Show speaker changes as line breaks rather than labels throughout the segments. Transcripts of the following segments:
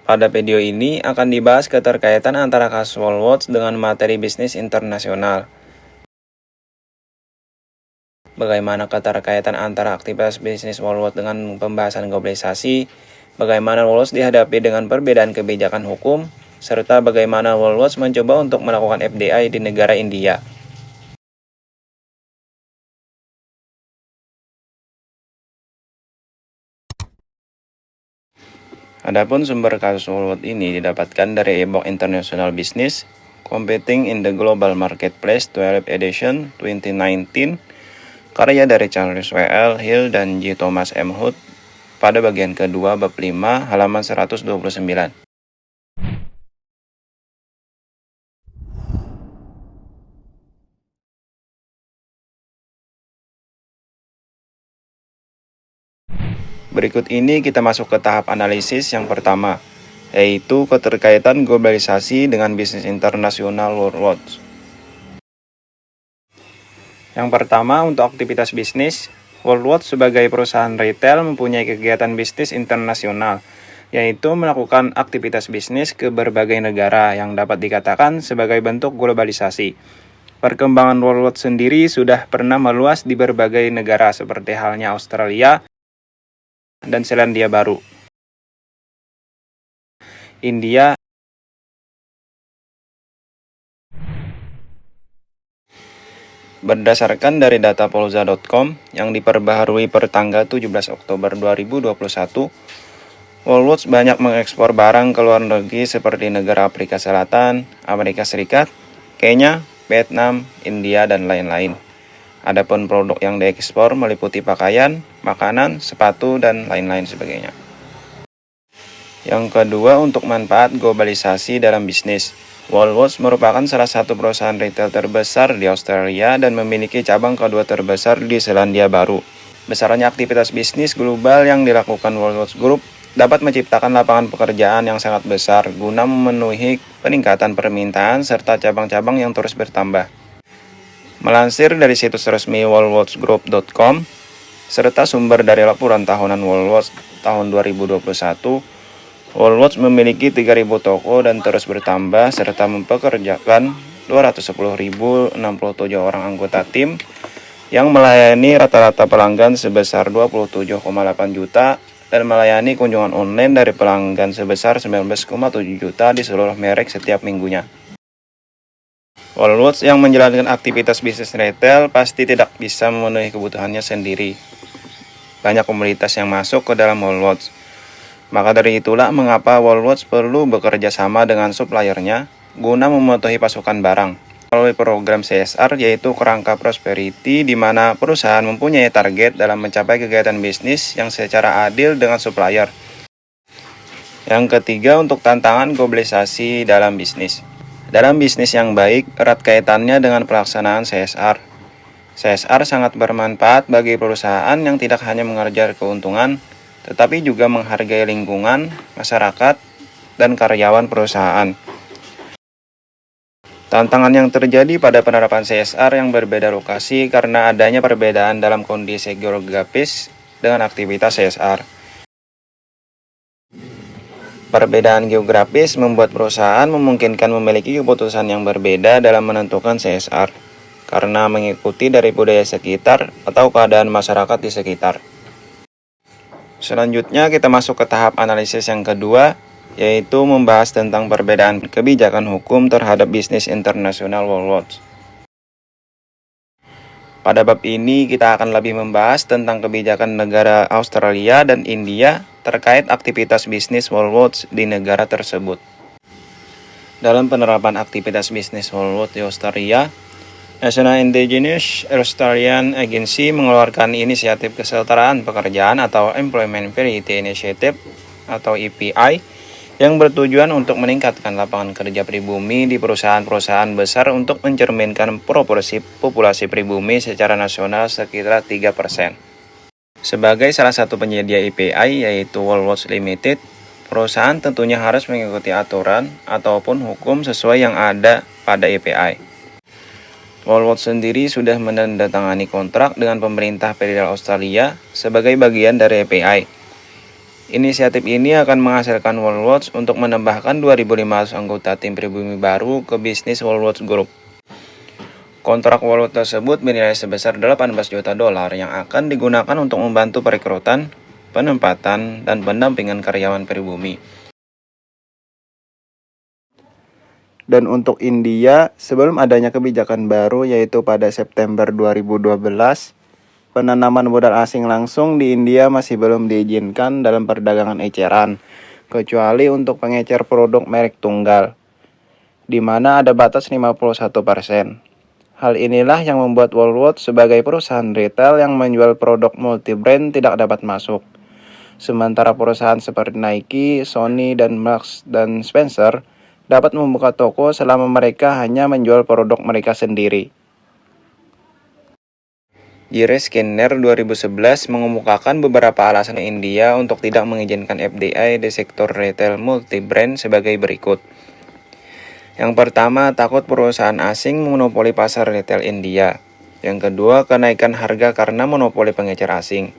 Pada video ini akan dibahas keterkaitan antara kasus Woolworths dengan materi bisnis internasional. Bagaimana keterkaitan antara aktivitas bisnis Woolworths dengan pembahasan globalisasi, bagaimana Woolworths dihadapi dengan perbedaan kebijakan hukum, serta bagaimana Woolworths mencoba untuk melakukan FDI di negara India. Adapun sumber kasus Woolworths ini didapatkan dari e-book International Business, Competing in the Global Marketplace 12 Edition 2019, karya dari Charles W. L. Hill dan J. Thomas M. Hood, pada bagian kedua bab 5 halaman 129. Berikut ini kita masuk ke tahap analisis yang pertama, yaitu keterkaitan globalisasi dengan bisnis internasional Woolworths. Yang pertama, untuk aktivitas bisnis, Woolworths sebagai perusahaan retail mempunyai kegiatan bisnis internasional, yaitu melakukan aktivitas bisnis ke berbagai negara yang dapat dikatakan sebagai bentuk globalisasi. Perkembangan Woolworths sendiri sudah pernah meluas di berbagai negara seperti halnya Australia dan Selandia Baru, India, berdasarkan dari data polza.com yang diperbaharui per tanggal 17 Oktober 2021, Woolworths banyak mengekspor barang ke luar negeri seperti negara Afrika Selatan, Amerika Serikat, Kenya, Vietnam, India, dan lain-lain. Adapun produk yang diekspor meliputi pakaian, makanan, sepatu, dan lain-lain sebagainya. Yang kedua, untuk manfaat globalisasi dalam bisnis. Woolworths merupakan salah satu perusahaan retail terbesar di Australia dan memiliki cabang kedua terbesar di Selandia Baru. Besarnya aktivitas bisnis global yang dilakukan Woolworths Group dapat menciptakan lapangan pekerjaan yang sangat besar guna memenuhi peningkatan permintaan serta cabang-cabang yang terus bertambah. Melansir dari situs resmi woolworthsgroup.com serta sumber dari laporan tahunan Woolworths tahun 2021, Woolworths memiliki 3.000 toko dan terus bertambah serta mempekerjakan 210.067 orang anggota tim yang melayani rata-rata pelanggan sebesar 27,8 juta dan melayani kunjungan online dari pelanggan sebesar 19,7 juta di seluruh merek setiap minggunya. Woolworths yang menjalankan aktivitas bisnis retail pasti tidak bisa memenuhi kebutuhannya sendiri. Banyak komoditas yang masuk ke dalam Woolworths. Maka dari itulah mengapa Woolworths perlu bekerja sama dengan suppliernya guna memenuhi pasokan barang melalui program CSR, yaitu Kerangka Prosperity, di mana perusahaan mempunyai target dalam mencapai kegiatan bisnis yang secara adil dengan supplier. Yang ketiga, untuk tantangan globalisasi dalam bisnis. Dalam bisnis yang baik, erat kaitannya dengan pelaksanaan CSR. CSR sangat bermanfaat bagi perusahaan yang tidak hanya mengejar keuntungan, tetapi juga menghargai lingkungan, masyarakat, dan karyawan perusahaan. Tantangan yang terjadi pada penerapan CSR yang berbeda lokasi karena adanya perbedaan dalam kondisi geografis dengan aktivitas CSR. Perbedaan geografis membuat perusahaan memungkinkan memiliki keputusan yang berbeda dalam menentukan CSR, karena mengikuti dari budaya sekitar atau keadaan masyarakat di sekitar. Selanjutnya kita masuk ke tahap analisis yang kedua, yaitu membahas tentang perbedaan kebijakan hukum terhadap bisnis internasional Woolworths. Pada bab ini kita akan lebih membahas tentang kebijakan negara Australia dan India terkait aktivitas bisnis Woolworths di negara tersebut. Dalam penerapan aktivitas bisnis Woolworths di Australia, National Indigenous Australian Agency mengeluarkan inisiatif kesetaraan pekerjaan atau Employment Parity Initiative atau EPI yang bertujuan untuk meningkatkan lapangan kerja pribumi di perusahaan-perusahaan besar untuk mencerminkan proporsi populasi pribumi secara nasional sekitar 3%. Sebagai salah satu penyedia EPI yaitu Woolworths Limited, perusahaan tentunya harus mengikuti aturan ataupun hukum sesuai yang ada pada EPI. Woolworths sendiri sudah menandatangani kontrak dengan pemerintah federal Australia sebagai bagian dari EPI. Inisiatif ini akan menghasilkan Woolworths untuk menambahkan 2.500 anggota tim pribumi baru ke bisnis Woolworths Group. Kontrak Woolworths tersebut bernilai sebesar 18 juta dolar yang akan digunakan untuk membantu perekrutan, penempatan, dan pendampingan karyawan pribumi. Dan untuk India, sebelum adanya kebijakan baru yaitu pada September 2012, penanaman modal asing langsung di India masih belum diizinkan dalam perdagangan eceran, kecuali untuk pengecer produk merek tunggal, di mana ada batas 51%. Hal inilah yang membuat Woolworths sebagai perusahaan retail yang menjual produk multi-brand tidak dapat masuk. Sementara perusahaan seperti Nike, Sony, dan Marks dan Spencer dapat membuka toko selama mereka hanya menjual produk mereka sendiri. Jire Skinner 2011 mengemukakan beberapa alasan India untuk tidak mengizinkan FDI di sektor retail multi-brand sebagai berikut. Yang pertama, takut perusahaan asing monopoli pasar retail India. Yang kedua, kenaikan harga karena monopoli pengecer asing.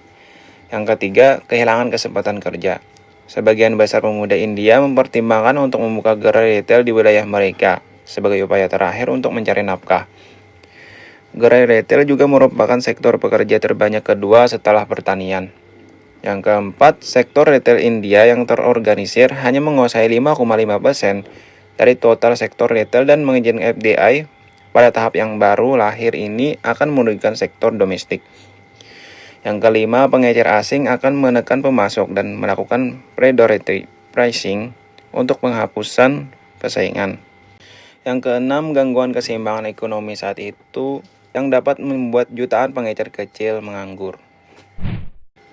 Yang ketiga, kehilangan kesempatan kerja. Sebagian besar pemuda India mempertimbangkan untuk membuka gerai retail di wilayah mereka sebagai upaya terakhir untuk mencari nafkah. Gerai retail juga merupakan sektor pekerja terbanyak kedua setelah pertanian. Yang keempat, sektor retail India yang terorganisir hanya menguasai 5,5% dari total sektor retail dan mengizinkan FDI pada tahap yang baru lahir ini akan merugikan sektor domestik. Yang kelima, pengecer asing akan menekan pemasok dan melakukan predatory pricing untuk penghapusan persaingan. Yang keenam, gangguan keseimbangan ekonomi saat itu yang dapat membuat jutaan pengecer kecil menganggur.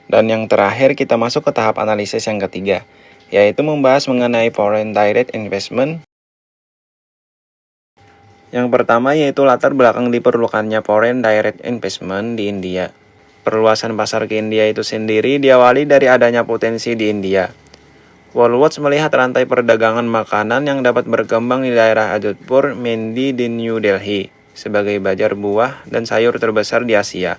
Dan yang terakhir, kita masuk ke tahap analisis yang ketiga, yaitu membahas mengenai foreign direct investment. Yang pertama yaitu latar belakang diperlukannya foreign direct investment di India. Perluasan pasar ke India itu sendiri diawali dari adanya potensi di India. Woolworths melihat rantai perdagangan makanan yang dapat berkembang di daerah Ajodhpur, Mendi di New Delhi sebagai bazar buah dan sayur terbesar di Asia.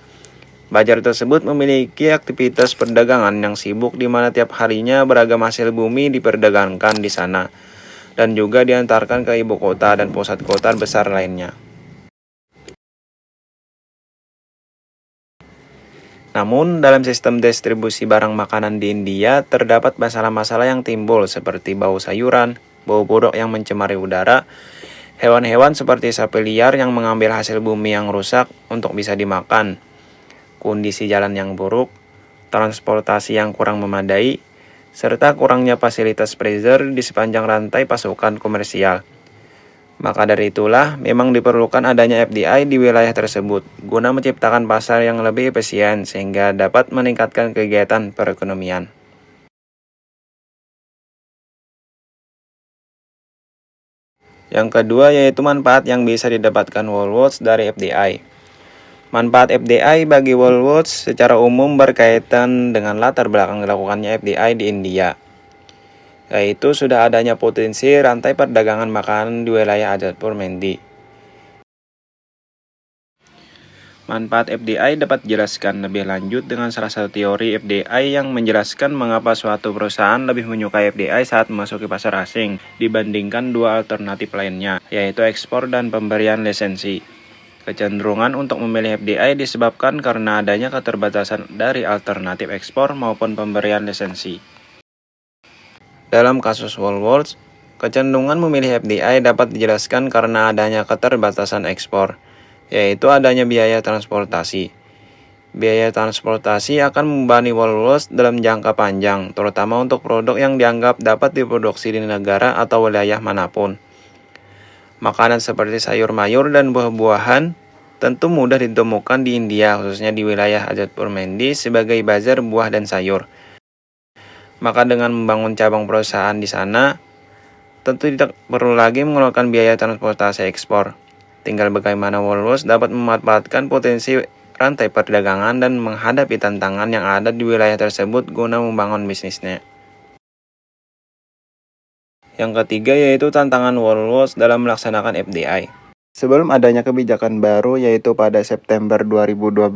Bazar tersebut memiliki aktivitas perdagangan yang sibuk di mana tiap harinya beragam hasil bumi diperdagangkan di sana dan juga diantarkan ke ibu kota dan pusat kota besar lainnya. Namun, dalam sistem distribusi barang makanan di India, terdapat masalah-masalah yang timbul seperti bau sayuran, bau buruk yang mencemari udara, hewan-hewan seperti sapi liar yang mengambil hasil bumi yang rusak untuk bisa dimakan, kondisi jalan yang buruk, transportasi yang kurang memadai, serta kurangnya fasilitas freezer di sepanjang rantai pasokan komersial. Maka dari itulah, memang diperlukan adanya FDI di wilayah tersebut, guna menciptakan pasar yang lebih efisien sehingga dapat meningkatkan kegiatan perekonomian. Yang kedua yaitu manfaat yang bisa didapatkan Woolworths dari FDI. Manfaat FDI bagi Woolworths secara umum berkaitan dengan latar belakang dilakukannya FDI di India, yaitu sudah adanya potensi rantai perdagangan makanan di wilayah Ajodhpur, Mendi. Manfaat FDI dapat dijelaskan lebih lanjut dengan salah satu teori FDI yang menjelaskan mengapa suatu perusahaan lebih menyukai FDI saat memasuki pasar asing dibandingkan dua alternatif lainnya, yaitu ekspor dan pemberian lisensi. Kecenderungan untuk memilih FDI disebabkan karena adanya keterbatasan dari alternatif ekspor maupun pemberian lisensi. Dalam kasus Woolworths, kecenderungan memilih FDI dapat dijelaskan karena adanya keterbatasan ekspor, yaitu adanya biaya transportasi. Biaya transportasi akan membebani Woolworths dalam jangka panjang, terutama untuk produk yang dianggap dapat diproduksi di negara atau wilayah manapun. Makanan seperti sayur mayur dan buah-buahan tentu mudah ditemukan di India, khususnya di wilayah Ajodhpur Mendi sebagai bazar buah dan sayur. Maka dengan membangun cabang perusahaan di sana, tentu tidak perlu lagi mengeluarkan biaya transportasi ekspor. Tinggal bagaimana Woolworths dapat memanfaatkan potensi rantai perdagangan dan menghadapi tantangan yang ada di wilayah tersebut guna membangun bisnisnya. Yang ketiga yaitu tantangan Woolworths dalam melaksanakan FDI. Sebelum adanya kebijakan baru yaitu pada September 2012,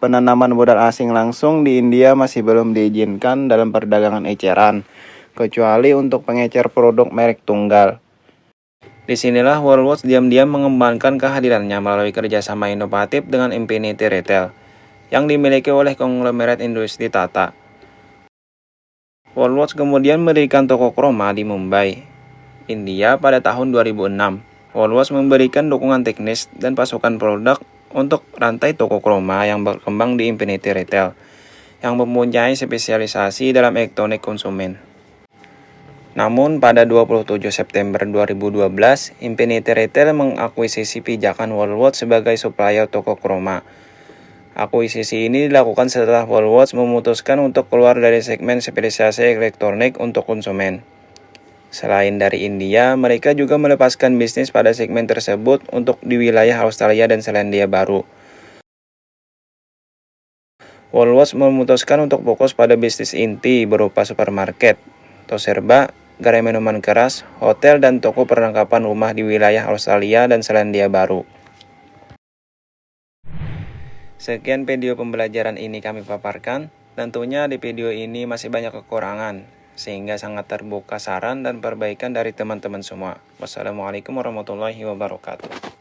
penanaman modal asing langsung di India masih belum diizinkan dalam perdagangan eceran, kecuali untuk pengecer produk merek tunggal. Disinilah Worldwatch diam-diam mengembangkan kehadirannya melalui kerjasama inovatif dengan Infinity Retail, yang dimiliki oleh konglomerat industri Tata. Worldwatch kemudian mendirikan toko Kroma di Mumbai, India pada tahun 2006. Worldwatch memberikan dukungan teknis dan pasokan produk untuk rantai toko Kroma yang berkembang di Infinity Retail, yang mempunyai spesialisasi dalam elektronik konsumen. Namun pada 27 September 2012, Infinity Retail mengakuisisi pijakan Worldwatch sebagai supplier toko Kroma. Akuisisi ini dilakukan setelah Worldwatch memutuskan untuk keluar dari segmen spesialisasi elektronik untuk konsumen. Selain dari India, mereka juga melepaskan bisnis pada segmen tersebut untuk di wilayah Australia dan Selandia Baru. Worldwatch memutuskan untuk fokus pada bisnis inti berupa supermarket, toserba, gerai minuman keras, hotel, dan toko perlengkapan rumah di wilayah Australia dan Selandia Baru. Sekian video pembelajaran ini kami paparkan. Tentunya di video ini masih banyak kekurangan, sehingga sangat terbuka saran dan perbaikan dari teman-teman semua. Wassalamualaikum warahmatullahi wabarakatuh.